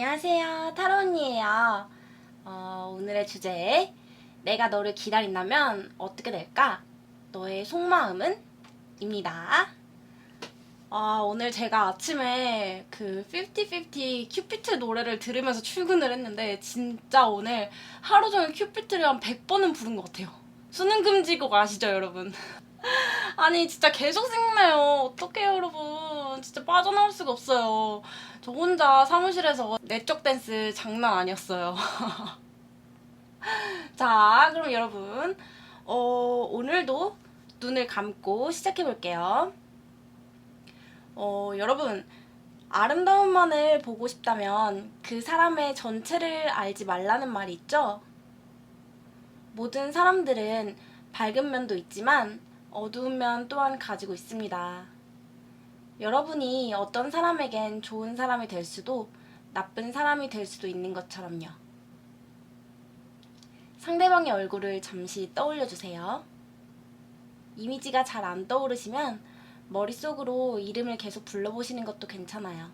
안녕하세요. 타로 언니예요. 오늘의 주제, 내가 너를 기다린다면 어떻게 될까? 너의 속마음은? 입니다. 오늘 제가 아침에 그 50-50 큐피트 노래를 들으면서 출근을 했는데 진짜 오늘 하루 종일 큐피트를 한 100번은 부른 것 같아요. 수능 금지곡 아시죠, 여러분? 아니 진짜 계속 생각나요. 어떡해요, 여러분. 진짜 빠져나올 수가 없어요. 저 혼자 사무실에서 내적 댄스 장난 아니었어요. 자, 그럼 여러분 오늘도 눈을 감고 시작해 볼게요. 여러분, 아름다움만을 보고 싶다면 그 사람의 전체를 알지 말라는 말이 있죠? 모든 사람들은 밝은 면도 있지만 어두운 면 또한 가지고 있습니다. 여러분이 어떤 사람에겐 좋은 사람이 될 수도 나쁜 사람이 될 수도 있는 것처럼요. 상대방의 얼굴을 잠시 떠올려 주세요. 이미지가 잘 안 떠오르시면 머릿속으로 이름을 계속 불러보시는 것도 괜찮아요.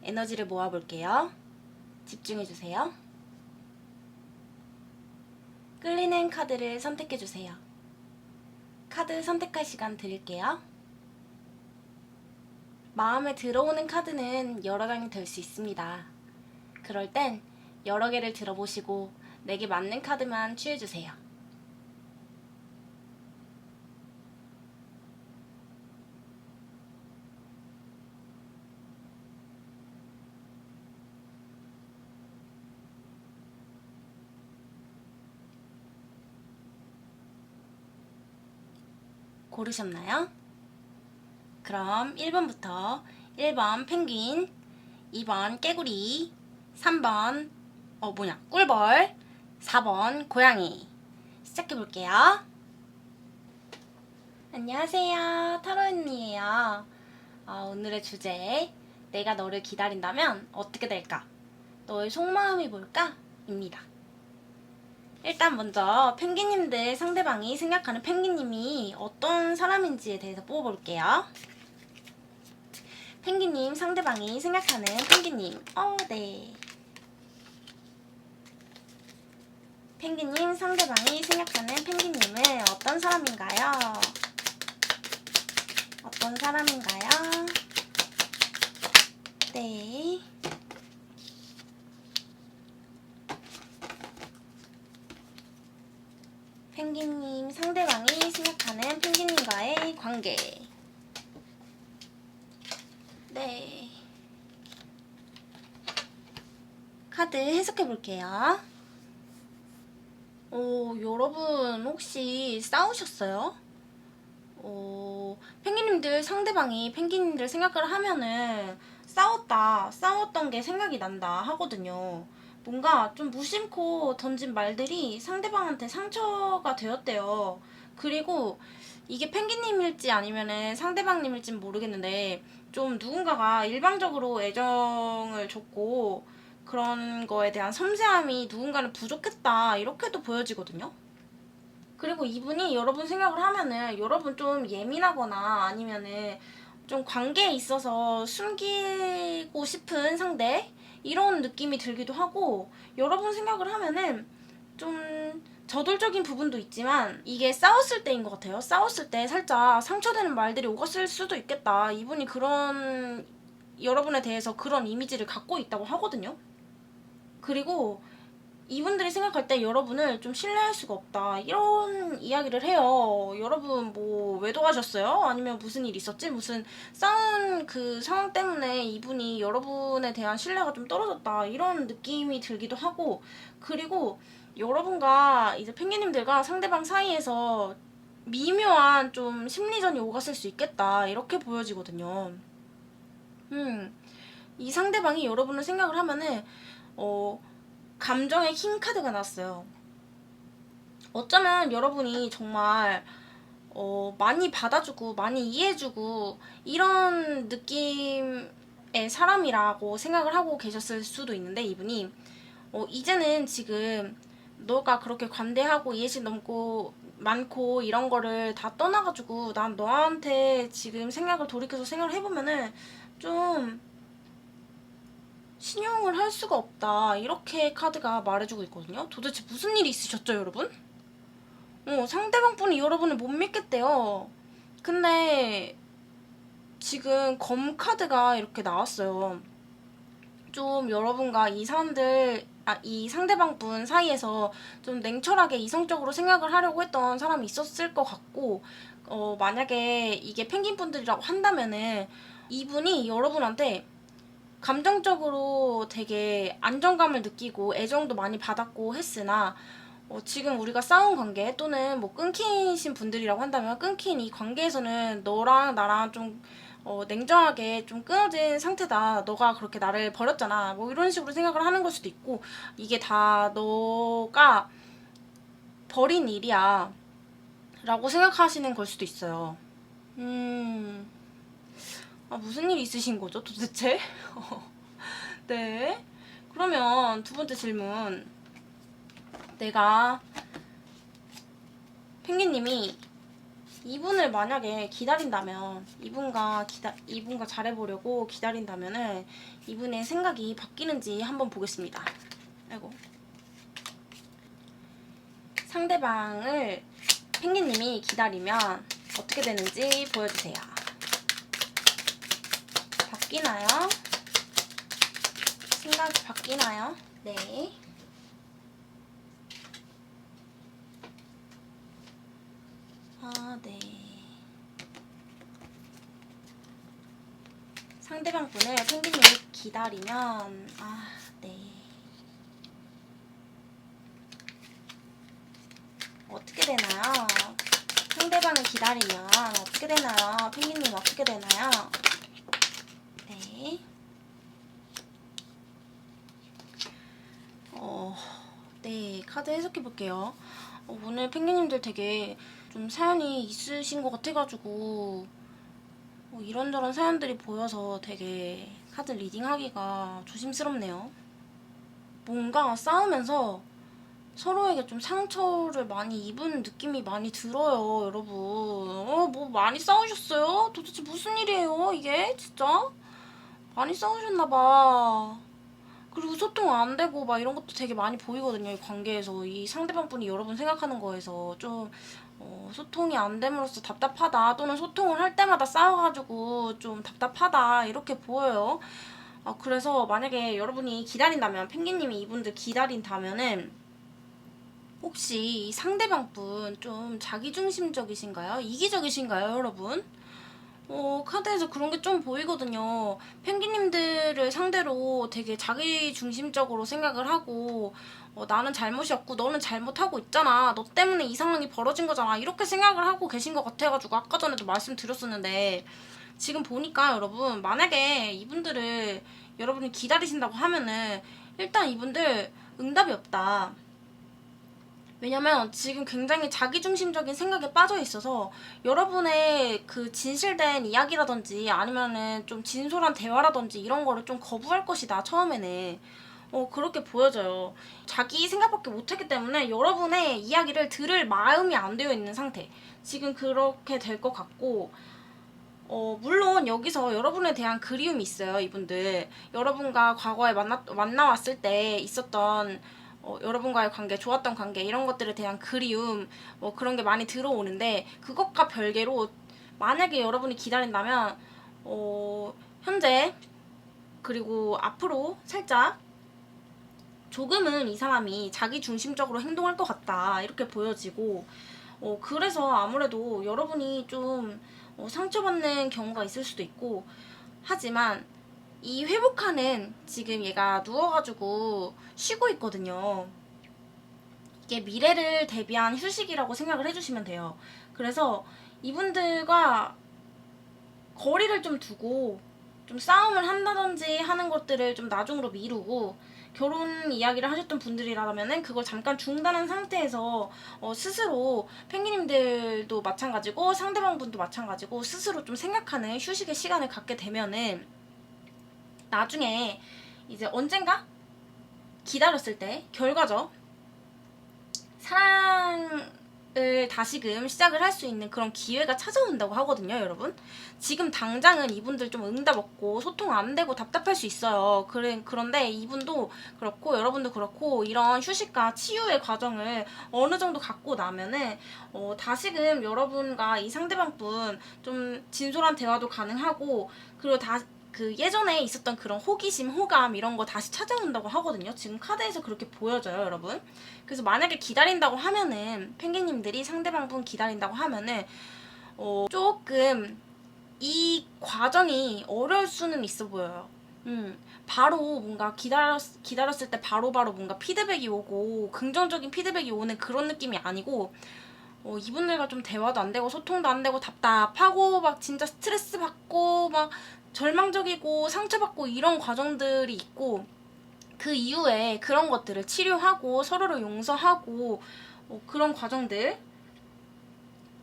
에너지를 모아볼게요. 집중해 주세요. 끌리는 카드를 선택해 주세요. 카드 선택할 시간 드릴게요. 마음에 들어오는 카드는 여러 장이 될 수 있습니다. 그럴 땐 여러 개를 들어보시고 내게 맞는 카드만 취해주세요. 고르셨나요? 그럼 1번부터 1번 펭귄, 2번 깨구리, 3번 꿀벌, 4번 고양이 시작해볼게요. 안녕하세요. 타로 언니예요. 오늘의 주제, 내가 너를 기다린다면 어떻게 될까? 너의 속마음이 뭘까? 입니다. 일단 먼저 펭귄님들 상대방이 생각하는 펭귄님이 어떤 사람인지에 대해서 뽑아볼게요. 펭귄님 상대방이 생각하는 펭귄님. 네. 펭귄님 상대방이 생각하는 펭귄님은 어떤 사람인가요? 어떤 사람인가요? 네. 펭귄님 상대방이 생각하는 펭귄님과의 관계. 네. 카드 해석해 볼게요. 여러분 혹시 싸우셨어요? 펭귄님들 상대방이 펭귄님들 생각을 하면은 싸웠던 게 생각이 난다 하거든요. 뭔가 좀 무심코 던진 말들이 상대방한테 상처가 되었대요. 그리고 이게 펭귄님일지 아니면은 상대방님일진 모르겠는데 좀 누군가가 일방적으로 애정을 줬고 그런 거에 대한 섬세함이 누군가는 부족했다 이렇게도 보여지거든요. 그리고 이분이 여러분 생각을 하면은 여러분 좀 예민하거나 아니면은 좀 관계에 있어서 숨기고 싶은 상대 이런 느낌이 들기도 하고 여러분 생각을 하면은 좀 저돌적인 부분도 있지만 이게 싸웠을 때인 것 같아요. 싸웠을 때 살짝 상처되는 말들이 오갔을 수도 있겠다. 이분이 그런 여러분에 대해서 그런 이미지를 갖고 있다고 하거든요. 그리고 이분들이 생각할 때 여러분을 좀 신뢰할 수가 없다 이런 이야기를 해요. 여러분 뭐 외도하셨어요? 아니면 무슨 일 있었지? 무슨 싸운 그 상황 때문에 이분이 여러분에 대한 신뢰가 좀 떨어졌다 이런 느낌이 들기도 하고 그리고 여러분과 이제 펭귄님들과 상대방 사이에서 미묘한 좀 심리전이 오갔을 수 있겠다 이렇게 보여지거든요. 이 상대방이 여러분을 생각을 하면은 감정의 킹 카드가 났어요. 어쩌면 여러분이 정말 많이 받아주고 많이 이해해주고 이런 느낌의 사람이라고 생각을 하고 계셨을 수도 있는데 이분이 이제는 지금 너가 그렇게 관대하고 이해심 넘고 많고 이런 거를 다 떠나가지고 난 너한테 지금 생각을 돌이켜서 생각을 해보면은 좀 신용을 할 수가 없다. 이렇게 카드가 말해주고 있거든요. 도대체 무슨 일이 있으셨죠, 여러분? 상대방 분이 여러분을 못 믿겠대요. 근데 지금 검 카드가 이렇게 나왔어요. 좀 여러분과 이 사람들, 이 상대방 분 사이에서 좀 냉철하게 이성적으로 생각을 하려고 했던 사람이 있었을 것 같고, 만약에 이게 펭귄 분들이라고 한다면은 이분이 여러분한테 감정적으로 되게 안정감을 느끼고 애정도 많이 받았고 했으나 지금 우리가 싸운 관계 또는 뭐 끊기신 분들이라고 한다면 끊긴 이 관계에서는 너랑 나랑 좀 냉정하게 좀 끊어진 상태다. 너가 그렇게 나를 버렸잖아. 뭐 이런 식으로 생각을 하는 걸 수도 있고 이게 다 너가 버린 일이야. 라고 생각하시는 걸 수도 있어요. 무슨 일이 있으신 거죠, 도대체? 네. 그러면 두 번째 질문. 내가 펭귄님이 이분을 만약에 기다린다면, 이분과 잘해보려고 기다린다면은 이분의 생각이 바뀌는지 한번 보겠습니다. 아이고. 상대방을 펭귄님이 기다리면 어떻게 되는지 보여주세요. 바뀌나요? 생각이 바뀌나요? 네. 네. 상대방 분을 펭귄님이 기다리면, 네. 어떻게 되나요? 상대방을 기다리면 어떻게 되나요? 펭귄님 어떻게 되나요? 네. 네. 카드 해석해볼게요. 오늘 펭귄님들 되게 좀 사연이 있으신 것 같아가지고 이런저런 사연들이 보여서 되게 카드 리딩하기가 조심스럽네요. 뭔가 싸우면서 서로에게 좀 상처를 많이 입은 느낌이 많이 들어요, 여러분. 뭐 많이 싸우셨어요? 도대체 무슨 일이에요, 이게? 진짜? 많이 싸우셨나봐. 그리고 소통 안 되고 막 이런 것도 되게 많이 보이거든요, 이 관계에서. 이 상대방 분이 여러분 생각하는 거에서 좀 소통이 안 됨으로써 답답하다, 또는 소통을 할 때마다 싸워가지고 좀 답답하다, 이렇게 보여요. 그래서 만약에 여러분이 기다린다면, 펭귄님이 이분들 기다린다면은 혹시 이 상대방 분 좀 자기중심적이신가요? 이기적이신가요, 여러분? 카드에서 그런 게 좀 보이거든요. 펭귄님들을 상대로 되게 자기중심적으로 생각을 하고, 나는 잘못이 없고 너는 잘못하고 있잖아. 너 때문에 이 상황이 벌어진 거잖아. 이렇게 생각을 하고 계신 것 같아가지고 아까 전에도 말씀드렸었는데, 지금 보니까 여러분, 만약에 이분들을 여러분이 기다리신다고 하면은 일단 이분들 응답이 없다. 왜냐면 지금 굉장히 자기중심적인 생각에 빠져 있어서 여러분의 그 진실된 이야기라든지 아니면은 좀 진솔한 대화라든지 이런 거를 좀 거부할 것이다, 처음에는. 그렇게 보여져요. 자기 생각밖에 못했기 때문에 여러분의 이야기를 들을 마음이 안 되어 있는 상태. 지금 그렇게 될 것 같고, 물론 여기서 여러분에 대한 그리움이 있어요, 이분들. 여러분과 과거에 만나왔을 때 있었던 여러분과의 관계, 좋았던 관계, 이런 것들에 대한 그리움, 그런 게 많이 들어오는데, 그것과 별개로 만약에 여러분이 기다린다면 현재 그리고 앞으로 살짝 조금은 이 사람이 자기중심적으로 행동할 것 같다, 이렇게 보여지고, 그래서 아무래도 여러분이 좀 상처받는 경우가 있을 수도 있고, 하지만 이 회복하는, 지금 얘가 누워가지고 쉬고 있거든요. 이게 미래를 대비한 휴식이라고 생각을 해주시면 돼요. 그래서 이분들과 거리를 좀 두고 좀 싸움을 한다든지 하는 것들을 좀 나중으로 미루고, 결혼 이야기를 하셨던 분들이라면은 그걸 잠깐 중단한 상태에서 스스로, 펭귄님들도 마찬가지고 상대방 분도 마찬가지고, 스스로 좀 생각하는 휴식의 시간을 갖게 되면은 나중에 이제 언젠가 기다렸을 때 결과죠. 사랑 을 다시금 시작을 할 수 있는 그런 기회가 찾아온다고 하거든요, 여러분. 지금 당장은 이분들 좀 응답 없고 소통 안 되고 답답할 수 있어요. 그런데 이분도 그렇고 여러분도 그렇고 이런 휴식과 치유의 과정을 어느 정도 갖고 나면은 다시금 여러분과 이 상대방분 좀 진솔한 대화도 가능하고, 그리고 그 예전에 있었던 그런 호기심, 호감 이런 거 다시 찾아온다고 하거든요. 지금 카드에서 그렇게 보여져요, 여러분. 그래서 만약에 기다린다고 하면은, 펭귄님들이 상대방분 기다린다고 하면은 조금 이 과정이 어려울 수는 있어 보여요. 바로 뭔가 기다렸을 때 바로바로 뭔가 피드백이 오고 긍정적인 피드백이 오는 그런 느낌이 아니고, 이분들과 좀 대화도 안 되고 소통도 안 되고 답답하고 막 진짜 스트레스 받고 막 절망적이고 상처받고 이런 과정들이 있고, 그 이후에 그런 것들을 치료하고 서로를 용서하고 그런 과정들,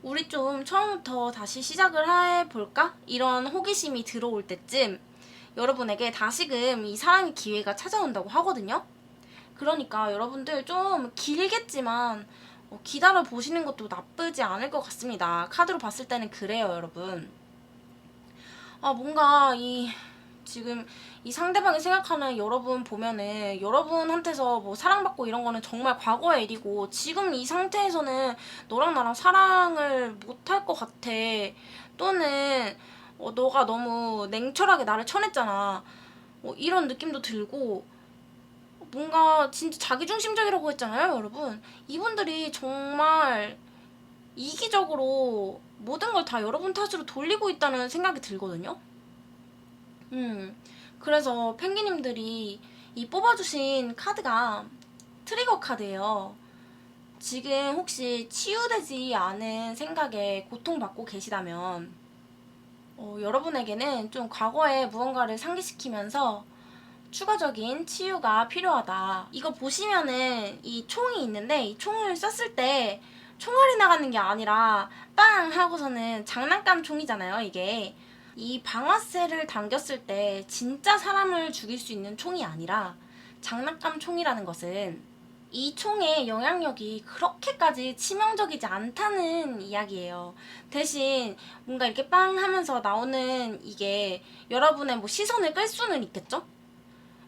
우리 좀 처음부터 다시 시작을 해볼까? 이런 호기심이 들어올 때쯤 여러분에게 다시금 이 사랑의 기회가 찾아온다고 하거든요. 그러니까 여러분들 좀 길겠지만 기다려 보시는 것도 나쁘지 않을 것 같습니다. 카드로 봤을 때는 그래요, 여러분. 뭔가 지금 이 상대방이 생각하는 여러분 보면은 여러분한테서 뭐 사랑받고 이런 거는 정말 과거의 일이고, 지금 이 상태에서는 너랑 나랑 사랑을 못할 것 같아. 또는 너가 너무 냉철하게 나를 쳐냈잖아. 이런 느낌도 들고, 뭔가 진짜 자기중심적이라고 했잖아요, 여러분. 이분들이 정말 이기적으로 모든 걸 다 여러분 탓으로 돌리고 있다는 생각이 들거든요. 그래서 펭귄님들이 이 뽑아주신 카드가 트리거 카드예요. 지금 혹시 치유되지 않은 생각에 고통받고 계시다면 여러분에게는 좀 과거에 무언가를 상기시키면서 추가적인 치유가 필요하다. 이거 보시면은 이 총이 있는데, 이 총을 쐈을 때 총알이 나가는 게 아니라 빵 하고서는 장난감 총이잖아요, 이게. 이 방아쇠를 당겼을 때 진짜 사람을 죽일 수 있는 총이 아니라 장난감 총이라는 것은 이 총의 영향력이 그렇게까지 치명적이지 않다는 이야기예요. 대신 뭔가 이렇게 빵 하면서 나오는 이게 여러분의 뭐 시선을 끌 수는 있겠죠?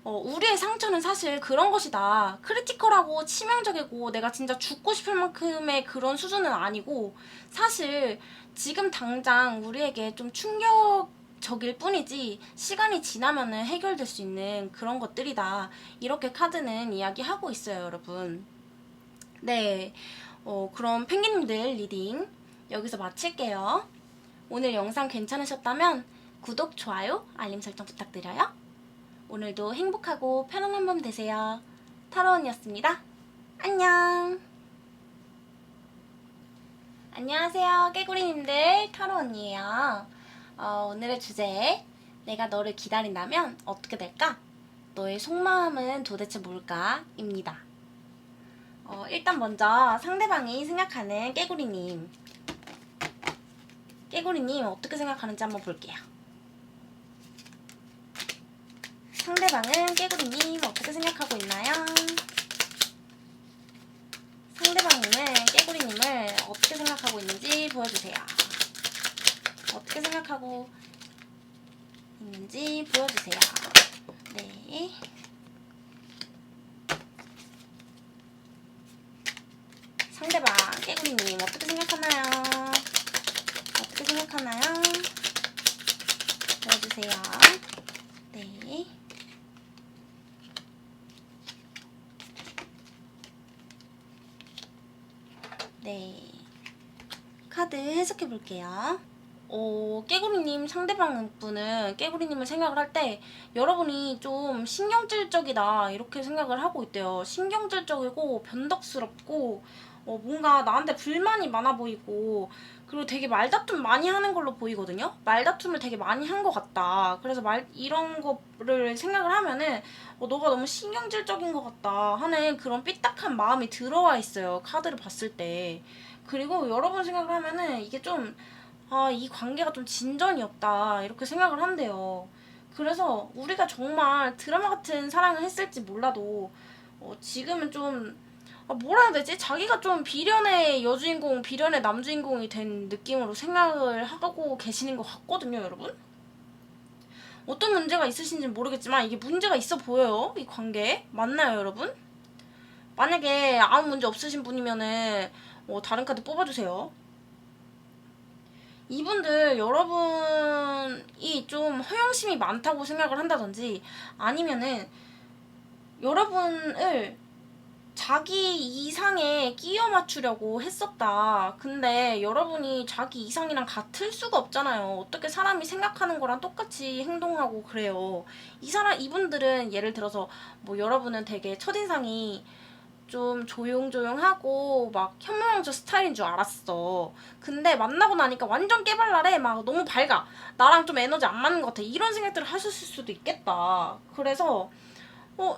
우리의 상처는 사실 그런 것이다. 크리티컬하고 치명적이고 내가 진짜 죽고 싶을 만큼의 그런 수준은 아니고, 사실 지금 당장 우리에게 좀 충격적일 뿐이지 시간이 지나면은 해결될 수 있는 그런 것들이다. 이렇게 카드는 이야기하고 있어요, 여러분. 네. 그럼 펭귄님들 리딩 여기서 마칠게요. 오늘 영상 괜찮으셨다면 구독, 좋아요, 알림 설정 부탁드려요. 오늘도 행복하고 편안한 밤 되세요. 타로 언니였습니다. 안녕. 안녕하세요, 깨구리님들. 타로 언니예요. 오늘의 주제, 내가 너를 기다린다면 어떻게 될까? 너의 속마음은 도대체 뭘까? 입니다. 일단 먼저 상대방이 생각하는 깨구리님 어떻게 생각하는지 한번 볼게요. 상대방은 깨구리님 어떻게 생각하고 있나요? 상대방님은 깨구리님을 어떻게 생각하고 있는지 보여주세요. 어떻게 생각하고 있는지 보여주세요. 네. 상대방 깨구리님 어떻게 생각하나요? 어떻게 생각하나요? 보여주세요. 네. 네. 카드 해석해 볼게요. 깨구리님 상대방 분은 깨구리님을 생각을 할 때 여러분이 좀 신경질적이다 이렇게 생각을 하고 있대요. 신경질적이고 변덕스럽고 뭔가 나한테 불만이 많아 보이고, 그리고 되게 말다툼 많이 하는 걸로 보이거든요. 말다툼을 되게 많이 한 것 같다. 그래서 이런 거를 생각을 하면은 너가 너무 신경질적인 것 같다 하는 그런 삐딱한 마음이 들어와 있어요, 카드를 봤을 때. 그리고 여러분 생각을 하면은 이게 좀 이 관계가 좀 진전이 없다 이렇게 생각을 한대요. 그래서 우리가 정말 드라마 같은 사랑을 했을지 몰라도 지금은 좀 뭐라 해야 되지? 자기가 좀 비련의 여주인공, 비련의 남주인공이 된 느낌으로 생각을 하고 계시는 것 같거든요, 여러분? 어떤 문제가 있으신지는 모르겠지만 이게 문제가 있어 보여요, 이 관계에. 맞나요, 여러분? 만약에 아무 문제 없으신 분이면은 다른 카드 뽑아주세요. 이분들 여러분이 좀 허영심이 많다고 생각을 한다든지 아니면은 여러분을 자기 이상에 끼워 맞추려고 했었다. 근데 여러분이 자기 이상이랑 같을 수가 없잖아요. 어떻게 사람이 생각하는 거랑 똑같이 행동하고 그래요. 이분들은 예를 들어서 뭐 여러분은 되게 첫인상이 좀 조용조용하고 막 현모양처 스타일인 줄 알았어. 근데 만나고 나니까 완전 깨발랄해. 막 너무 밝아. 나랑 좀 에너지 안 맞는 것 같아. 이런 생각들을 하셨을 수도 있겠다. 그래서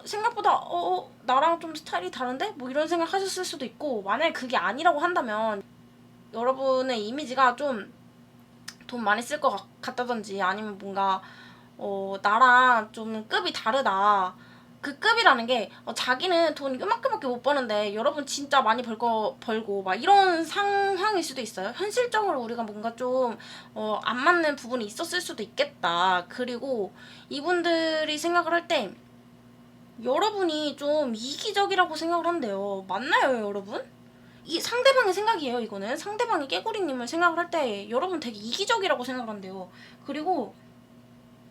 생각보다 나랑 좀 스타일이 다른데? 뭐 이런 생각 하셨을 수도 있고, 만약에 그게 아니라고 한다면 여러분의 이미지가 좀 돈 많이 쓸 것 같다든지 아니면 뭔가 나랑 좀 급이 다르다. 그 급이라는 게 자기는 돈 이만큼밖에 못 버는데 여러분 진짜 많이 벌고 막 이런 상황일 수도 있어요. 현실적으로 우리가 뭔가 좀 안 맞는 부분이 있었을 수도 있겠다. 그리고 이분들이 생각을 할 때 여러분이 좀 이기적이라고 생각을 한대요. 맞나요, 여러분? 이 상대방의 생각이에요, 이거는. 상대방이 깨구리님을 생각을 할 때 여러분 되게 이기적이라고 생각을 한대요. 그리고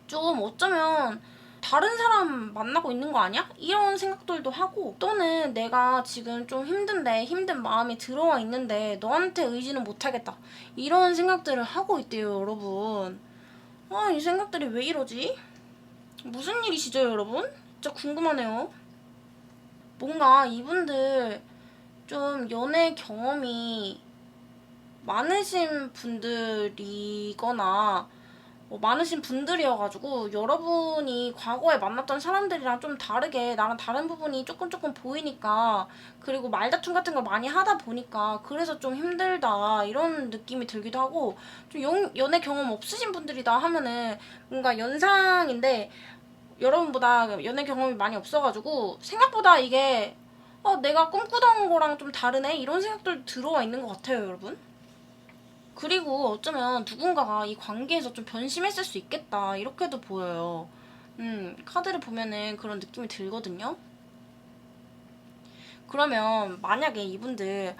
좀 어쩌면 다른 사람 만나고 있는 거 아니야? 이런 생각들도 하고, 또는 내가 지금 좀 힘든데 힘든 마음이 들어와 있는데 너한테 의지는 못하겠다, 이런 생각들을 하고 있대요, 여러분. 이 생각들이 왜 이러지? 무슨 일이시죠, 여러분? 진짜 궁금하네요. 뭔가 이분들 좀 연애 경험이 많으신 분들이거나 많으신 분들이어가지고 여러분이 과거에 만났던 사람들이랑 좀 다르게 나랑 다른 부분이 조금 보이니까, 그리고 말다툼 같은 걸 많이 하다 보니까 그래서 좀 힘들다, 이런 느낌이 들기도 하고, 좀 연애 경험 없으신 분들이다 하면은 뭔가 연상인데 여러분보다 연애 경험이 많이 없어가지고 생각보다 이게 내가 꿈꾸던 거랑 좀 다르네, 이런 생각들 들어와 있는 것 같아요, 여러분. 그리고 어쩌면 누군가가 이 관계에서 좀 변심했을 수 있겠다, 이렇게도 보여요. 카드를 보면은 그런 느낌이 들거든요. 그러면 만약에 이분들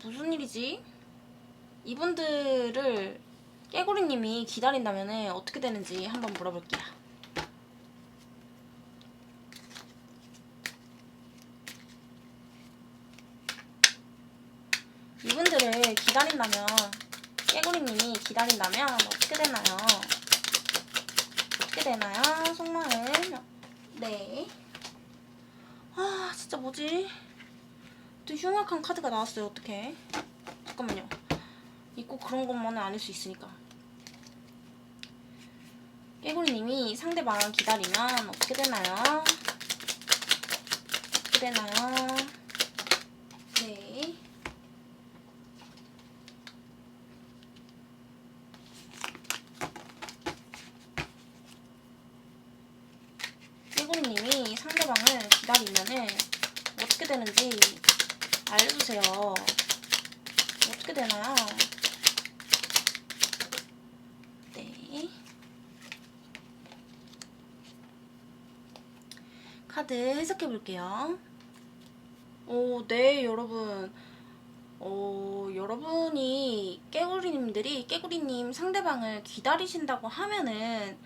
무슨 일이지? 이분들을 깨구리님이 기다린다면은 어떻게 되는지 한번 물어볼게요. 이분들을 기다린다면, 깨구리님이 기다린다면 어떻게 되나요? 어떻게 되나요? 속마음. 네. 진짜 뭐지? 또 흉악한 카드가 나왔어요. 어떡해. 잠깐만요. 꼭 그런 것만은 아닐 수 있으니까. 깨구리님이 상대방을 기다리면 어떻게 되나요? 어떻게 되나요? 네. 깨구리님이 상대방을 기다리면은 어떻게 되는지 알려주세요. 어떻게 되나요? 네. 카드 해석해 볼게요. 네, 여러분. 여러분이 깨구리님 상대방을 기다리신다고 하면은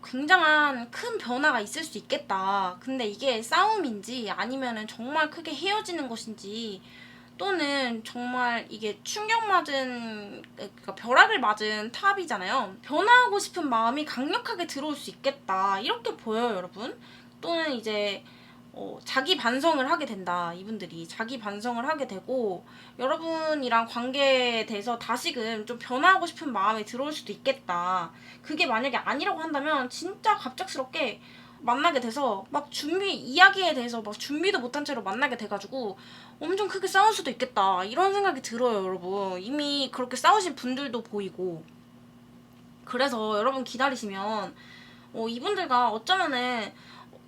굉장한 큰 변화가 있을 수 있겠다. 근데 이게 싸움인지 아니면은 정말 크게 헤어지는 것인지, 또는 정말 이게 그러니까 벼락을 맞은 탑이잖아요. 변화하고 싶은 마음이 강력하게 들어올 수 있겠다, 이렇게 보여요, 여러분. 또는 이제 자기 반성을 하게 된다. 이분들이 자기 반성을 하게 되고 여러분이랑 관계에 대해서 다시금 좀 변화하고 싶은 마음이 들어올 수도 있겠다. 그게 만약에 아니라고 한다면 진짜 갑작스럽게 만나게 돼서 막 이야기에 대해서 막 준비도 못한 채로 만나게 돼가지고 엄청 크게 싸울 수도 있겠다, 이런 생각이 들어요, 여러분. 이미 그렇게 싸우신 분들도 보이고. 그래서 여러분 기다리시면 이분들과 어쩌면은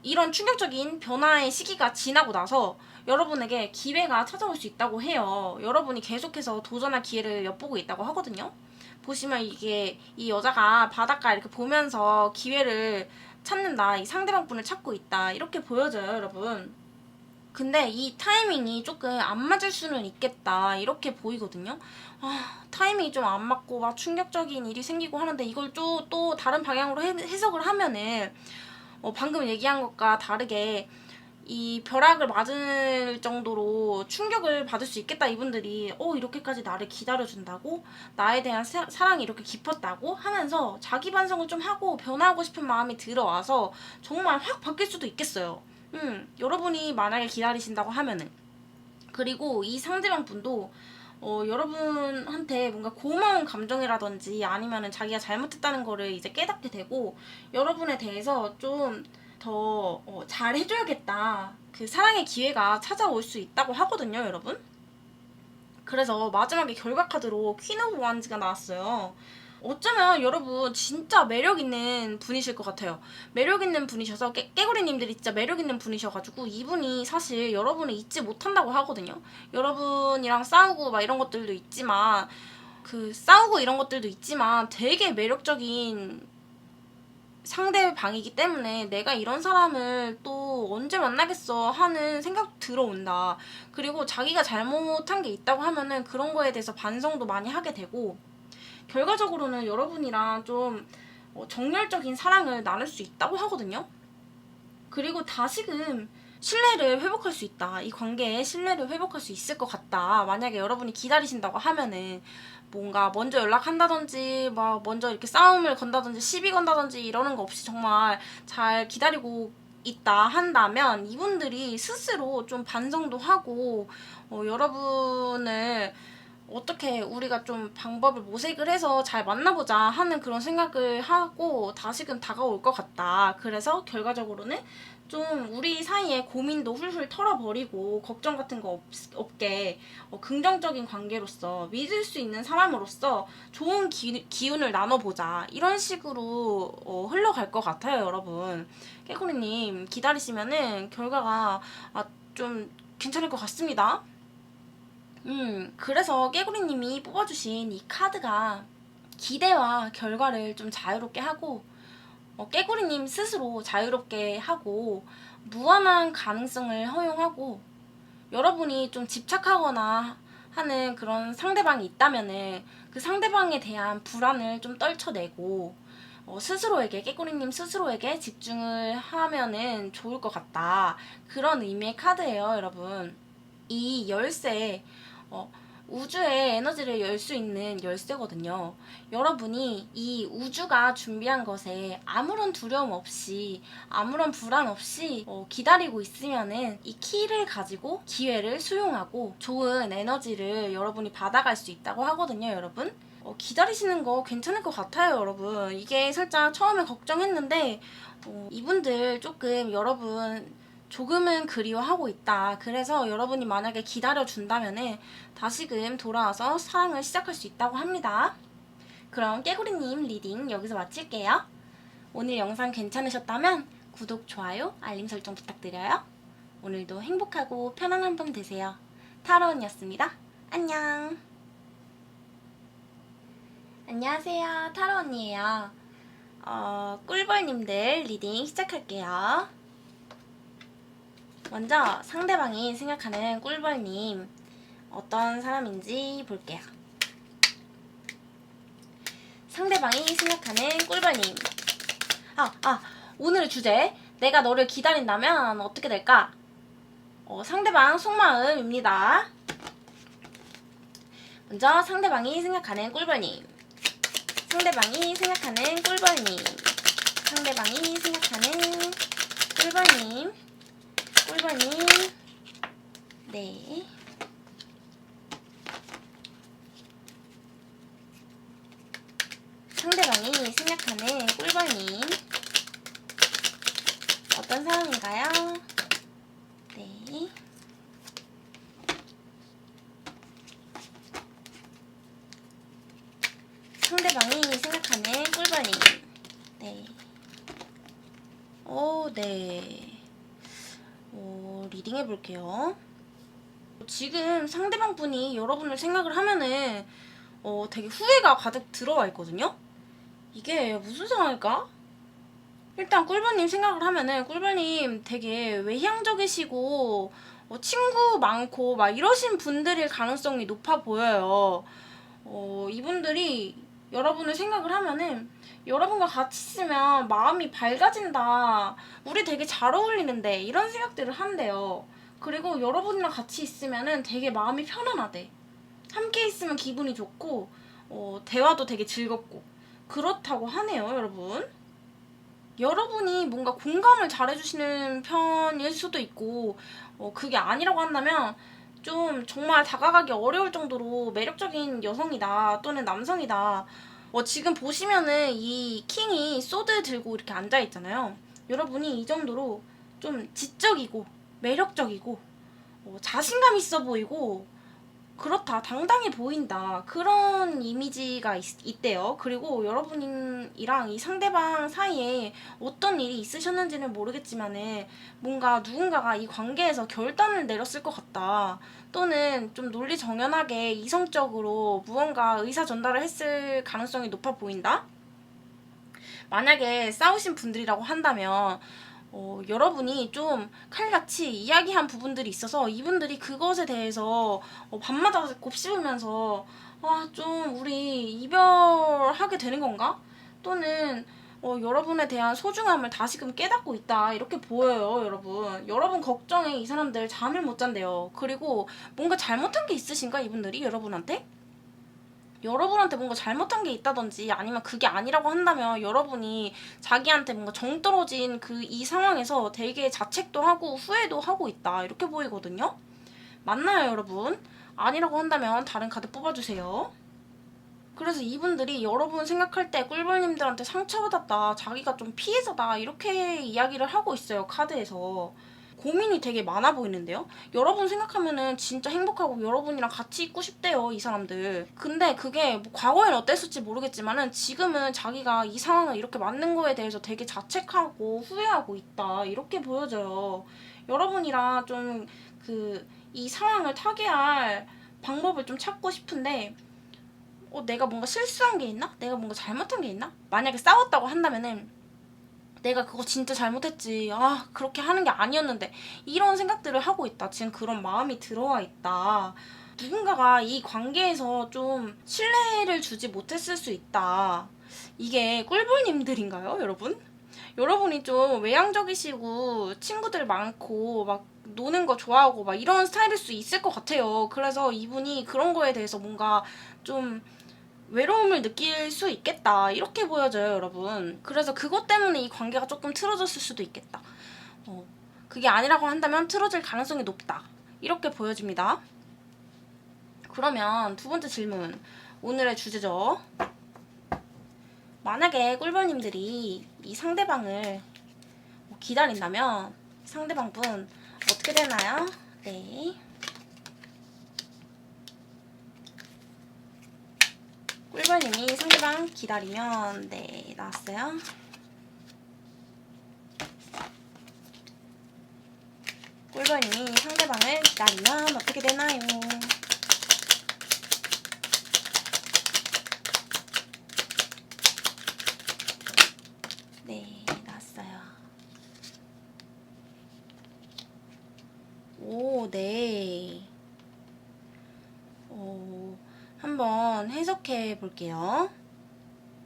이런 충격적인 변화의 시기가 지나고 나서 여러분에게 기회가 찾아올 수 있다고 해요. 여러분이 계속해서 도전할 기회를 엿보고 있다고 하거든요. 보시면 이게 이 여자가 바닷가 이렇게 보면서 기회를 찾는다, 이 상대방 분을 찾고 있다, 이렇게 보여져요, 여러분. 근데 이 타이밍이 조금 안 맞을 수는 있겠다, 이렇게 보이거든요. 타이밍이 좀 안 맞고 막 충격적인 일이 생기고 하는데 이걸 또 다른 방향으로 해석을 하면은 방금 얘기한 것과 다르게 이 벼락을 맞을 정도로 충격을 받을 수 있겠다, 이분들이. 이렇게까지 나를 기다려준다고? 나에 대한 사랑이 이렇게 깊었다고? 하면서 자기 반성을 좀 하고 변화하고 싶은 마음이 들어와서 정말 확 바뀔 수도 있겠어요. 여러분이 만약에 기다리신다고 하면은. 그리고 이 상대방 분도 여러분한테 뭔가 고마운 감정이라든지 아니면은 자기가 잘못했다는 거를 이제 깨닫게 되고 여러분에 대해서 좀 더 잘 해줘야겠다, 그 사랑의 기회가 찾아올 수 있다고 하거든요, 여러분. 그래서 마지막에 결과 카드로 퀸 오브 완즈가 나왔어요. 어쩌면 여러분 진짜 매력있는 분이실 것 같아요. 매력있는 분이셔서 깨구리님들이 진짜 매력있는 분이셔가지고 이분이 사실 여러분을 잊지 못한다고 하거든요. 여러분이랑 싸우고 막 이런 것들도 있지만 싸우고 이런 것들도 있지만 되게 매력적인 상대방이기 때문에 내가 이런 사람을 또 언제 만나겠어 하는 생각 들어온다. 그리고 자기가 잘못한 게 있다고 하면은 그런 거에 대해서 반성도 많이 하게 되고 결과적으로는 여러분이랑 좀 정열적인 사랑을 나눌 수 있다고 하거든요. 그리고 다시금 신뢰를 회복할 수 있다. 이 관계에 신뢰를 회복할 수 있을 것 같다. 만약에 여러분이 기다리신다고 하면은 뭔가 먼저 연락한다든지 막 먼저 이렇게 싸움을 건다든지 시비 건다든지 이러는 거 없이 정말 잘 기다리고 있다 한다면 이분들이 스스로 좀 반성도 하고 여러분을 어떻게 우리가 좀 방법을 모색을 해서 잘 만나보자 하는 그런 생각을 하고 다시금 다가올 것 같다. 그래서 결과적으로는 좀 우리 사이에 고민도 훌훌 털어버리고 걱정 같은 거 없게 긍정적인 관계로서 믿을 수 있는 사람으로서 좋은 기운을 나눠보자, 이런 식으로 흘러갈 것 같아요, 여러분. 깨구리님 기다리시면은 결과가 좀 괜찮을 것 같습니다. 그래서 깨구리님이 뽑아주신 이 카드가 기대와 결과를 좀 자유롭게 하고 깨구리님 스스로 자유롭게 하고 무한한 가능성을 허용하고 여러분이 좀 집착하거나 하는 그런 상대방이 있다면은 그 상대방에 대한 불안을 좀 떨쳐내고 스스로에게, 깨구리님 스스로에게 집중을 하면은 좋을 것 같다, 그런 의미의 카드예요, 여러분. 이 열쇠 우주의 에너지를 열 수 있는 열쇠거든요. 여러분이 이 우주가 준비한 것에 아무런 두려움 없이 아무런 불안 없이 기다리고 있으면은 이 키를 가지고 기회를 수용하고 좋은 에너지를 여러분이 받아갈 수 있다고 하거든요, 여러분. 기다리시는 거 괜찮을 것 같아요, 여러분. 이게 살짝 처음에 걱정했는데 이분들 조금 여러분 조금은 그리워하고 있다. 그래서 여러분이 만약에 기다려준다면은 다시금 돌아와서 사랑을 시작할 수 있다고 합니다. 그럼 깨구리님 리딩 여기서 마칠게요. 오늘 영상 괜찮으셨다면 구독, 좋아요, 알림 설정 부탁드려요. 오늘도 행복하고 편안한 밤 되세요. 타로 언니였습니다. 안녕. 안녕하세요. 타로 언니예요. 꿀벌님들 리딩 시작할게요. 먼저 상대방이 생각하는 꿀벌님 어떤 사람인지 볼게요. 상대방이 생각하는 꿀벌님. 오늘의 주제, 내가 너를 기다린다면 어떻게 될까? 상대방 속마음입니다. 먼저 상대방이 생각하는 꿀벌님. 상대방이 생각하는 꿀벌님. 상대방이 생각하는 꿀벌님. 꿀벌님. 네. 상대방이 생각하는 꿀벌님 어떤 사람인가요? 네. 상대방이 생각하는 꿀벌님. 네. 네. 리딩 해볼게요. 지금 상대방 분이 여러분을 생각을 하면은 되게 후회가 가득 들어와 있거든요. 이게 무슨 상황일까? 일단 꿀벌님 생각을 하면은 꿀벌님 되게 외향적이시고 친구 많고 막 이러신 분들일 가능성이 높아 보여요. 이분들이 여러분을 생각을 하면은 여러분과 같이 있으면 마음이 밝아진다. 우리 되게 잘 어울리는데 이런 생각들을 한대요. 그리고 여러분이랑 같이 있으면은 되게 마음이 편안하대. 함께 있으면 기분이 좋고 대화도 되게 즐겁고 그렇다고 하네요, 여러분. 여러분이 뭔가 공감을 잘해주시는 편일 수도 있고 그게 아니라고 한다면 좀 정말 다가가기 어려울 정도로 매력적인 여성이다 또는 남성이다. 지금 보시면은 이 킹이 소드 들고 이렇게 앉아있잖아요. 여러분이 이 정도로 좀 지적이고 매력적이고 자신감 있어 보이고 그렇다, 당당해 보인다, 그런 이미지가 있대요. 그리고 여러분이랑 이 상대방 사이에 어떤 일이 있으셨는지는 모르겠지만은 뭔가 누군가가 이 관계에서 결단을 내렸을 것 같다, 또는 좀 논리정연하게 이성적으로 무언가 의사 전달을 했을 가능성이 높아 보인다. 만약에 싸우신 분들이라고 한다면 여러분이 좀 칼같이 이야기한 부분들이 있어서 이분들이 그것에 대해서 밤마다 곱씹으면서 좀 우리 이별하게 되는 건가? 또는 여러분에 대한 소중함을 다시금 깨닫고 있다, 이렇게 보여요. 여러분 걱정에 이 사람들 잠을 못 잔대요. 그리고 뭔가 잘못한 게 있으신가, 이분들이 여러분한테? 여러분한테 뭔가 잘못한 게 있다든지 아니면 그게 아니라고 한다면 여러분이 자기한테 뭔가 정 떨어진 이 상황에서 되게 자책도 하고 후회도 하고 있다, 이렇게 보이거든요. 맞나요, 여러분? 아니라고 한다면 다른 카드 뽑아주세요. 그래서 이분들이 여러분 생각할 때 꿀벌님들한테 상처받았다, 자기가 좀 피해자다, 이렇게 이야기를 하고 있어요, 카드에서. 고민이 되게 많아 보이는데요? 여러분 생각하면은 진짜 행복하고 여러분이랑 같이 있고 싶대요, 이 사람들. 근데 그게 뭐 과거엔 어땠을지 모르겠지만은 지금은 자기가 이 상황을 이렇게 맞는 거에 대해서 되게 자책하고 후회하고 있다, 이렇게 보여져요. 여러분이랑 좀 이 상황을 타개할 방법을 좀 찾고 싶은데 내가 뭔가 실수한 게 있나? 내가 뭔가 잘못한 게 있나? 만약에 싸웠다고 한다면은 내가 그거 진짜 잘못했지. 그렇게 하는 게 아니었는데. 이런 생각들을 하고 있다. 지금 그런 마음이 들어와 있다. 누군가가 이 관계에서 좀 신뢰를 주지 못했을 수 있다. 이게 꿀벌님들인가요, 여러분? 여러분이 좀 외향적이시고 친구들 많고 막 노는 거 좋아하고 막 이런 스타일일 수 있을 것 같아요. 그래서 이분이 그런 거에 대해서 뭔가 좀 외로움을 느낄 수 있겠다, 이렇게 보여져요, 여러분. 그래서 그것 때문에 이 관계가 조금 틀어졌을 수도 있겠다. 그게 아니라고 한다면 틀어질 가능성이 높다, 이렇게 보여집니다. 그러면 두 번째 질문, 오늘의 주제죠. 만약에 꿀벌님들이 이 상대방을 기다린다면 상대방분 어떻게 되나요? 네. 꿀벌님이 상대방 기다리면, 네, 나왔어요. 꿀벌님이 상대방을 기다리면 어떻게 되나요? 네, 나왔어요. 오, 네. 한번 해석해 볼게요.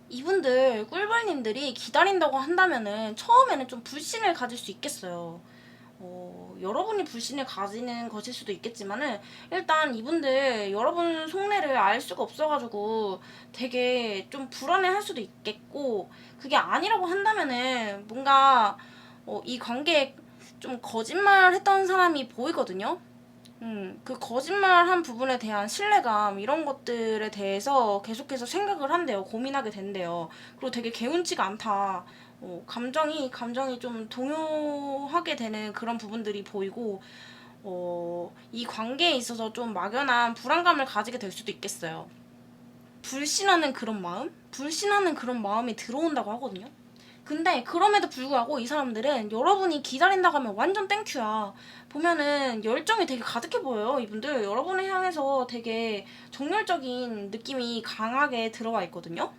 이분들 꿀벌님들이 기다린다고 한다면은 처음에는 좀 불신을 가질 수 있겠어요. 여러분이 불신을 가지는 것일 수도 있겠지만은 일단 이분들 여러분 속내를 알 수가 없어가지고 되게 좀 불안해할 수도 있겠고, 그게 아니라고 한다면은 뭔가 이 관계에 좀 거짓말 했던 사람이 보이거든요. 그 거짓말한 부분에 대한 신뢰감, 이런 것들에 대해서 계속해서 생각을 한대요. 고민하게 된대요. 그리고 되게 개운치가 않다. 감정이 좀 동요하게 되는 그런 부분들이 보이고, 이 관계에 있어서 좀 막연한 불안감을 가지게 될 수도 있겠어요. 불신하는 그런 마음이 들어온다고 하거든요. 근데 그럼에도 불구하고 이 사람들은 여러분이 기다린다고 하면 완전 땡큐야. 보면은 열정이 되게 가득해 보여요. 이분들 여러분을 향해서 되게 정열적인 느낌이 강하게 들어와 있거든요.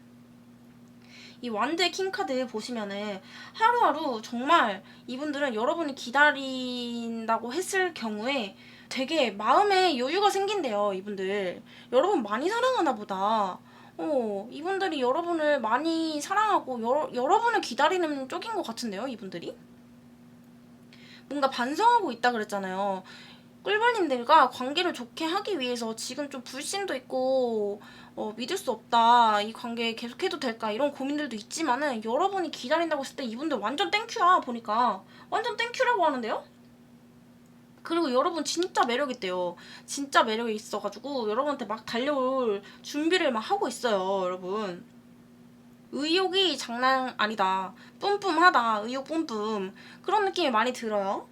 이 완드의 킹카드 보시면은 하루하루 정말 이분들은 여러분이 기다린다고 했을 경우에 되게 마음에 여유가 생긴대요. 이분들 여러분 많이 사랑하나 보다. 이분들이 여러분을 많이 사랑하고 여러분을 기다리는 쪽인 것 같은데요. 이분들이 뭔가 반성하고 있다 그랬잖아요. 꿀벌님들과 관계를 좋게 하기 위해서 지금 좀 불신도 있고 믿을 수 없다, 이 관계 계속해도 될까 이런 고민들도 있지만은 여러분이 기다린다고 했을 때 이분들 완전 땡큐야. 보니까 완전 땡큐라고 하는데요. 그리고 여러분 진짜 매력있대요. 진짜 매력이 있어가지고 여러분한테 막 달려올 준비를 막 하고 있어요. 여러분 의욕이 장난 아니다, 뿜뿜하다, 의욕 뿜뿜 그런 느낌이 많이 들어요.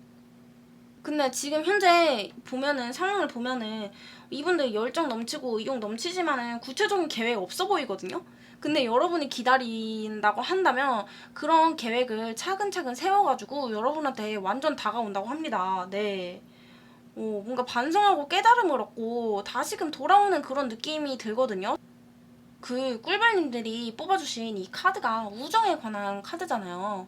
근데 지금 현재 보면은 상황을 보면은 이분들 열정 넘치고 의욕 넘치지만은 구체적인 계획 없어 보이거든요. 근데 여러분이 기다린다고 한다면 그런 계획을 차근차근 세워가지고 여러분한테 완전 다가온다고 합니다. 네. 뭔가 반성하고 깨달음을 얻고 다시금 돌아오는 그런 느낌이 들거든요. 그 꿀벌님들이 뽑아주신 이 카드가 우정에 관한 카드잖아요.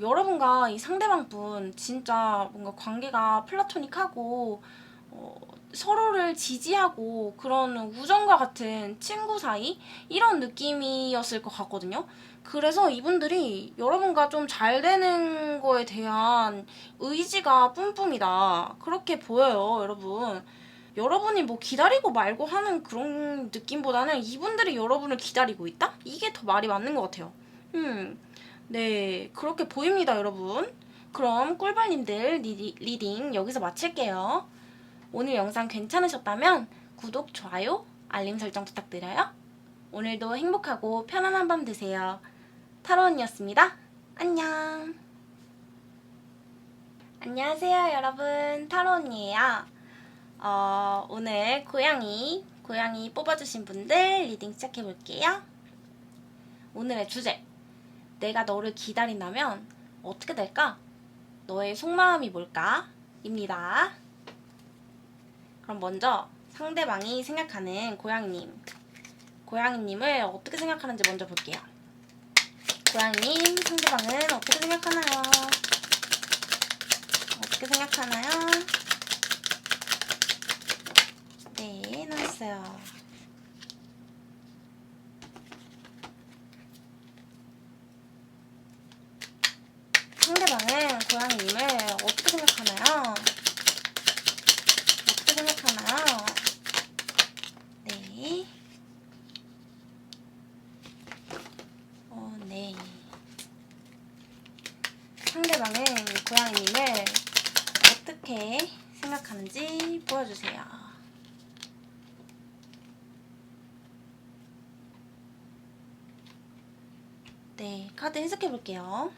여러분과 이 상대방분 진짜 뭔가 관계가 플라토닉하고 서로를 지지하고 그런 우정과 같은 친구 사이 이런 느낌이었을 것 같거든요. 그래서 이분들이 여러분과 좀 잘 되는 거에 대한 의지가 뿜뿜이다, 그렇게 보여요. 여러분이 뭐 기다리고 말고 하는 그런 느낌보다는 이분들이 여러분을 기다리고 있다? 이게 더 말이 맞는 것 같아요. 네, 그렇게 보입니다, 여러분. 그럼 꿀벌님들 리딩 여기서 마칠게요. 오늘 영상 괜찮으셨다면 구독, 좋아요, 알림 설정 부탁드려요. 오늘도 행복하고 편안한 밤 되세요. 타로 언니였습니다. 안녕. 안녕하세요, 여러분. 타로 언니예요. 오늘 고양이 뽑아주신 분들 리딩 시작해볼게요. 오늘의 주제, 내가 너를 기다린다면 어떻게 될까? 너의 속마음이 뭘까? 입니다. 그럼 먼저 상대방이 생각하는 고양이님을 어떻게 생각하는지 먼저 볼게요. 고양이님, 상대방은 어떻게 생각하나요? 어떻게 생각하나요? 네, 나왔어요. 상대방은 고양이님을 어떻게 생각하나요? 어떻게 생각하나요? 네. 네. 상대방은 고양이님을 어떻게 생각하는지 보여주세요. 네, 카드 해석해볼게요.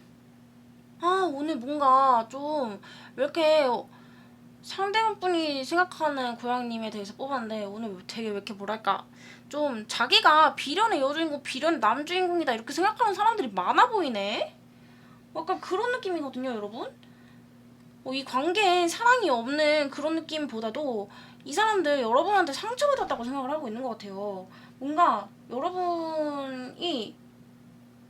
오늘 뭔가 좀 왜 이렇게 상대방분이 생각하는 고양이님에 대해서 뽑았는데 오늘 되게 왜 이렇게 뭐랄까 좀 자기가 비련의 여주인공, 비련의 남주인공이다 이렇게 생각하는 사람들이 많아 보이네. 약간 그런 느낌이거든요, 여러분. 이 관계에 사랑이 없는 그런 느낌보다도 이 사람들 여러분한테 상처받았다고 생각을 하고 있는 것 같아요. 뭔가 여러분이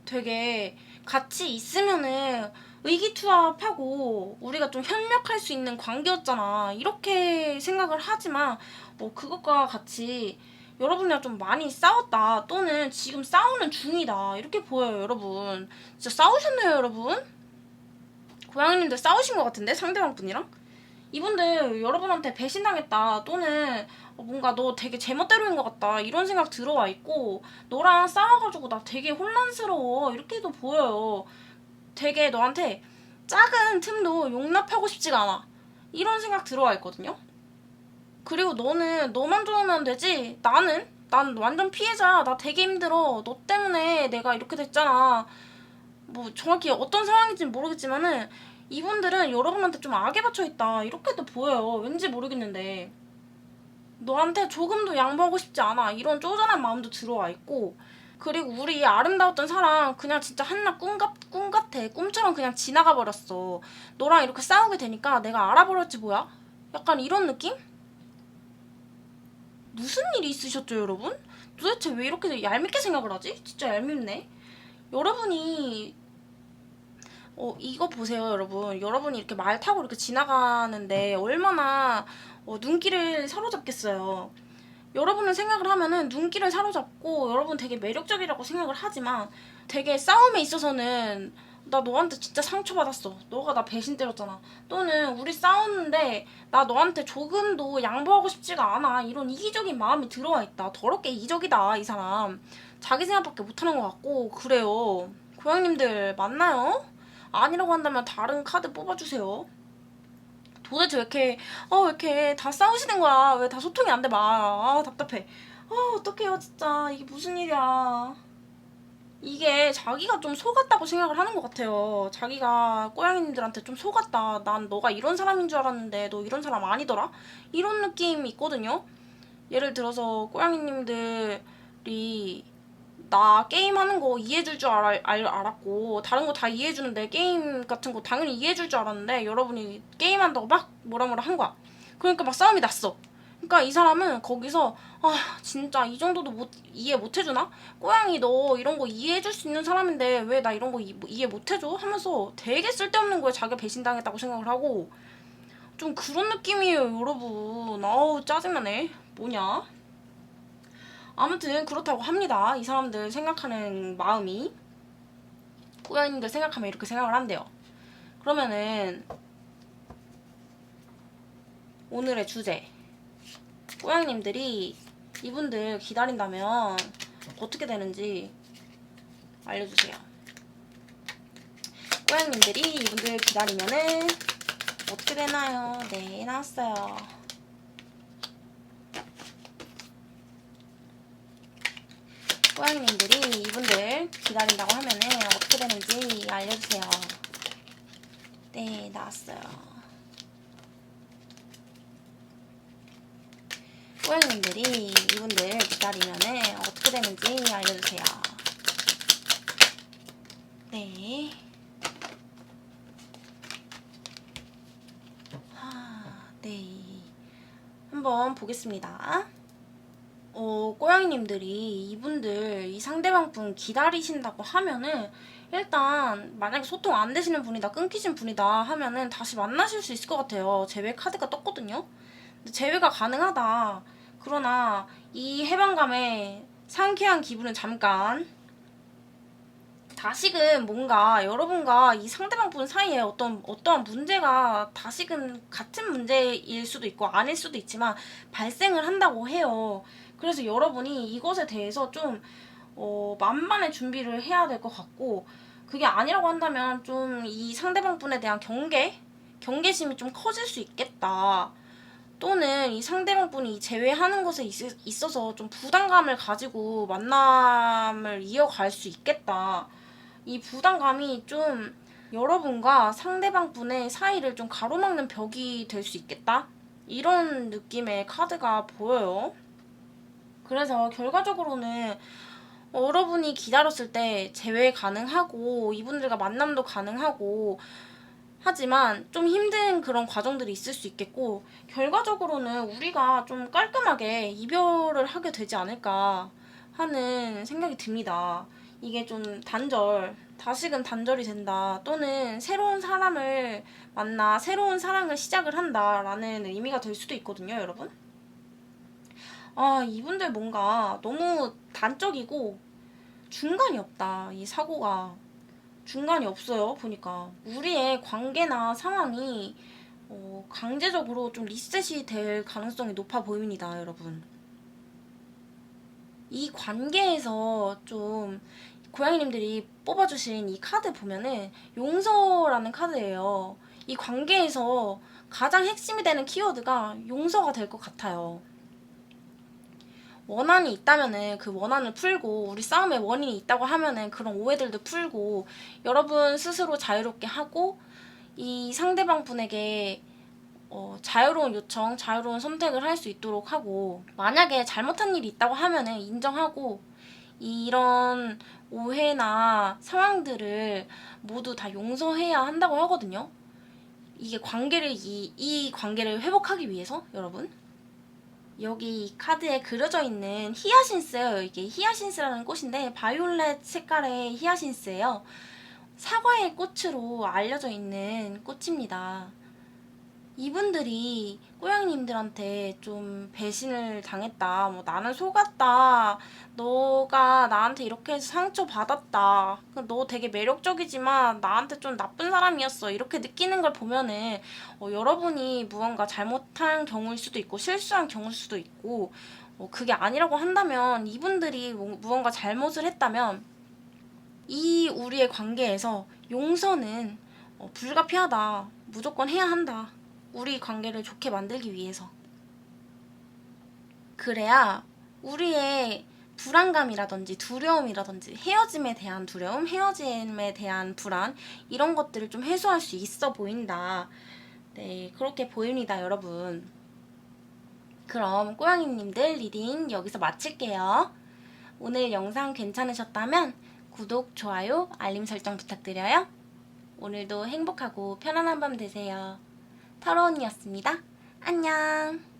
되게 같이 있으면은 의기투합하고 우리가 좀 협력할 수 있는 관계였잖아, 이렇게 생각을 하지만 그것과 같이 여러분이랑 좀 많이 싸웠다, 또는 지금 싸우는 중이다, 이렇게 보여요. 여러분 진짜 싸우셨네요. 여러분 고양이님들 싸우신 것 같은데, 상대방 분이랑. 이분들 여러분한테 배신당했다, 또는 뭔가 너 되게 제멋대로인 것 같다 이런 생각 들어와 있고, 너랑 싸워가지고 나 되게 혼란스러워 이렇게도 보여요. 되게 너한테 작은 틈도 용납하고 싶지가 않아 이런 생각 들어와 있거든요. 그리고 너는 너만 좋으면 되지, 난 완전 피해자야, 나 되게 힘들어, 너 때문에 내가 이렇게 됐잖아. 뭐 정확히 어떤 상황인지는 모르겠지만은 이분들은 여러분한테 좀 악에 받쳐있다 이렇게도 보여요. 왠지 모르겠는데 너한테 조금도 양보하고 싶지 않아 이런 쪼잔한 마음도 들어와 있고, 그리고 우리 아름다웠던 사랑 그냥 진짜 한낱 꿈 같아. 꿈처럼 그냥 지나가 버렸어. 너랑 이렇게 싸우게 되니까 내가 알아버렸지 뭐야? 약간 이런 느낌? 무슨 일이 있으셨죠, 여러분? 도대체 왜 이렇게 얄밉게 생각을 하지? 진짜 얄밉네. 여러분이 이거 보세요, 여러분. 여러분이 이렇게 말 타고 이렇게 지나가는데 얼마나 눈길을 사로잡겠어요. 여러분은 생각을 하면은 눈길을 사로잡고 여러분 되게 매력적이라고 생각을 하지만 되게 싸움에 있어서는 나 너한테 진짜 상처받았어. 너가 나 배신 때렸잖아. 또는 우리 싸웠는데 나 너한테 조금도 양보하고 싶지가 않아. 이런 이기적인 마음이 들어와 있다. 더럽게 이기적이다, 이 사람. 자기 생각밖에 못하는 것 같고 그래요. 고양님들 맞나요? 아니라고 한다면 다른 카드 뽑아주세요. 도대체 왜 이렇게 다 싸우시는 거야? 왜 다 소통이 안 돼, 막. 아, 답답해. 어떡해요, 진짜. 이게 무슨 일이야. 이게 자기가 좀 속았다고 생각을 하는 것 같아요. 자기가 꼬양이님들한테 좀 속았다. 난 너가 이런 사람인 줄 알았는데 너 이런 사람 아니더라? 이런 느낌이 있거든요. 예를 들어서 꼬양이님들이 나 게임하는 거 이해해줄 줄 알았고 다른 거 다 이해해주는데 게임 같은 거 당연히 이해해줄 줄 알았는데 여러분이 게임한다고 막 뭐라 한 거야. 그러니까 막 싸움이 났어. 그러니까 이 사람은 거기서 진짜 이 정도도 이해 못 해주나? 꼬양이 너 이런 거 이해해줄 수 있는 사람인데 왜 나 이런 거 이해 못 해줘? 하면서 되게 쓸데없는 거에 자기가 배신당했다고 생각을 하고 좀 그런 느낌이에요, 여러분. 아우, 짜증나네. 뭐냐? 아무튼 그렇다고 합니다. 이 사람들 생각하는 마음이. 꼬양이님들 생각하면 이렇게 생각을 한대요. 그러면은 오늘의 주제. 꼬양이님들이 이분들 기다린다면 어떻게 되는지 알려주세요. 꼬양이님들이 이분들 기다리면은 어떻게 되나요? 네, 나왔어요. 꼬양이님들이 이분들 기다린다고 하면은 어떻게 되는지 알려주세요. 네, 나왔어요. 꼬양이님들이 이분들 기다리면은 어떻게 되는지 알려주세요. 네. 네. 한번 보겠습니다. 꼬양이님들이 이분들 이 상대방 분 기다리신다고 하면은 일단 만약에 소통 안 되시는 분이다, 끊기신 분이다 하면은 다시 만나실 수 있을 것 같아요. 재회 카드가 떴거든요. 근데 재회가 가능하다. 그러나 이 해방감의 상쾌한 기분은 잠깐. 다시금 뭔가 여러분과 이 상대방 분 사이에 어떠한 문제가 다시금 같은 문제일 수도 있고 아닐 수도 있지만 발생을 한다고 해요. 그래서 여러분이 이것에 대해서 좀 만반의 준비를 해야 될 것 같고 그게 아니라고 한다면 좀 이 상대방 분에 대한 경계심이 좀 커질 수 있겠다. 또는 이 상대방 분이 제외하는 것에 있어서 좀 부담감을 가지고 만남을 이어갈 수 있겠다. 이 부담감이 좀 여러분과 상대방 분의 사이를 좀 가로막는 벽이 될 수 있겠다. 이런 느낌의 카드가 보여요. 그래서 결과적으로는 여러분이 기다렸을 때 재회 가능하고 이분들과 만남도 가능하고 하지만 좀 힘든 그런 과정들이 있을 수 있겠고 결과적으로는 우리가 좀 깔끔하게 이별을 하게 되지 않을까 하는 생각이 듭니다. 이게 좀 다시금 단절이 된다 또는 새로운 사람을 만나 새로운 사랑을 시작을 한다라는 의미가 될 수도 있거든요, 여러분. 이분들 뭔가 너무 단적이고 중간이 없다. 이 사고가 중간이 없어요. 보니까 우리의 관계나 상황이 강제적으로 좀 리셋이 될 가능성이 높아 보입니다, 여러분. 이 관계에서 좀 고양이님들이 뽑아주신 이 카드 보면은 용서라는 카드예요. 이 관계에서 가장 핵심이 되는 키워드가 용서가 될 것 같아요. 원한이 있다면은 그 원한을 풀고 우리 싸움에 원인이 있다고 하면은 그런 오해들도 풀고 여러분 스스로 자유롭게 하고 이 상대방 분에게 자유로운 요청, 자유로운 선택을 할 수 있도록 하고 만약에 잘못한 일이 있다고 하면은 인정하고 이런 오해나 상황들을 모두 다 용서해야 한다고 하거든요. 이게 이 관계를 회복하기 위해서, 여러분. 여기 이 카드에 그려져 있는 히아신스예요. 이게 히아신스라는 꽃인데 바이올렛 색깔의 히아신스예요. 사과의 꽃으로 알려져 있는 꽃입니다. 이분들이 꼬양님들한테 좀 배신을 당했다. 뭐 나는 속았다. 너가 나한테 이렇게 해서 상처받았다. 너 되게 매력적이지만 나한테 좀 나쁜 사람이었어. 이렇게 느끼는 걸 보면은 여러분이 무언가 잘못한 경우일 수도 있고 실수한 경우일 수도 있고 그게 아니라고 한다면 이분들이 무언가 잘못을 했다면 이 우리의 관계에서 용서는 불가피하다. 무조건 해야 한다. 우리 관계를 좋게 만들기 위해서. 그래야 우리의 불안감이라든지 두려움이라든지 헤어짐에 대한 두려움, 헤어짐에 대한 불안 이런 것들을 좀 해소할 수 있어 보인다. 네, 그렇게 보입니다, 여러분. 그럼 꼬양이님들 리딩 여기서 마칠게요. 오늘 영상 괜찮으셨다면 구독, 좋아요, 알림 설정 부탁드려요. 오늘도 행복하고 편안한 밤 되세요. 타로 언니였습니다. 안녕.